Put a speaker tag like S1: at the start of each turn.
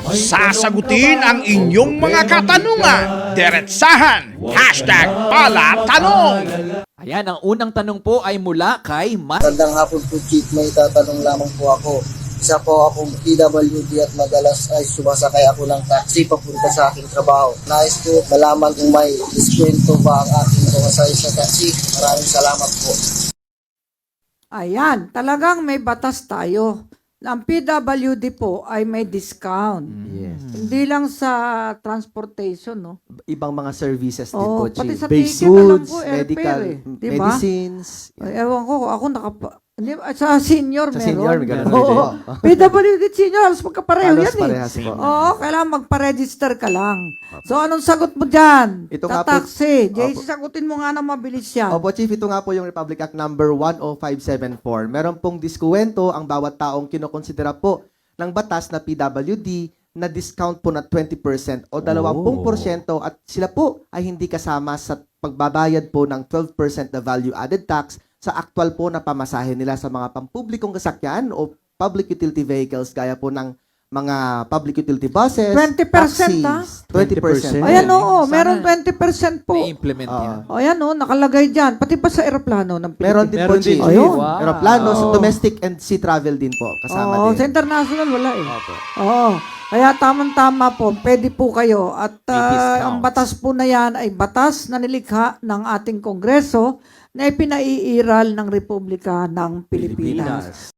S1: Sasagutin ang inyong mga katanungan. Diretsahan. #palatanong.
S2: Ayan, ang unang tanong po ay mula kay
S3: Magandang hapon po, Chief. May tatanong lamang po ako. Isa po akong PWD at madalas ay sumasakay ako ng taxi papunta sa aking trabaho. Nais po malaman kung may diskwento ba ang aking pumasay sa taxi. Maraming salamat po.
S4: Ayan, talagang may batas tayo. Ang PWD po ay may discount.
S5: Yes.
S4: Hindi lang sa transportation, no?
S5: Ibang mga services din
S4: Oo,
S5: po,
S4: pati
S5: Chief.
S4: sa
S5: Base
S4: ticket, alam
S5: foods,
S4: ko,
S5: medical,
S4: airfare eh. Diba?
S5: medicines.
S4: Ay, ewan ko, ako sa senior
S5: Sa
S4: meron.
S5: senior, may ganun
S4: Oo.
S5: din.
S4: PWD senior, halos magkapareho
S5: Halos
S4: yan eh.
S5: parehas po.
S4: Oo, kailangan magpa-register ka lang. So, anong sagot mo dyan?
S5: Ito
S4: Sa
S5: nga po-
S4: taxi. JC,
S5: Opo.
S4: sagutin mo nga na mabilis yan.
S5: Opo, Chief, ito nga po yung Republic Act number 10574. Meron pong diskuwento ang bawat taong kinokonsidera po ng batas na PWD na discount po na 20% o 20% at sila po ay hindi kasama sa pagbabayad po ng 12% na value added tax sa actual po na pamasahe nila sa mga pampublikong sasakyan o public utility vehicles gaya po ng mga public utility buses,
S4: 20%
S5: taxis. 20%.
S4: Ayan, oo,
S2: Sana
S4: meron 20% po.
S2: i-implement yan.
S4: O, ayan, oh, nakalagay dyan. Pati pa sa aeroplano ng
S5: Meron
S4: Pilipinas.
S5: din po, Chief.
S4: Ayun.
S2: Wow.
S5: Aeroplano, sa domestic and sea travel din po. Kasama
S4: Oo,
S5: din.
S4: sa international wala eh.
S5: Opo.
S4: Oo. Kaya tamang-tama po, pwede po kayo. At
S2: discounts.
S4: ang batas po na yan ay batas na nilikha ng ating Kongreso na ipinaiiral ng Republika ng Pilipinas.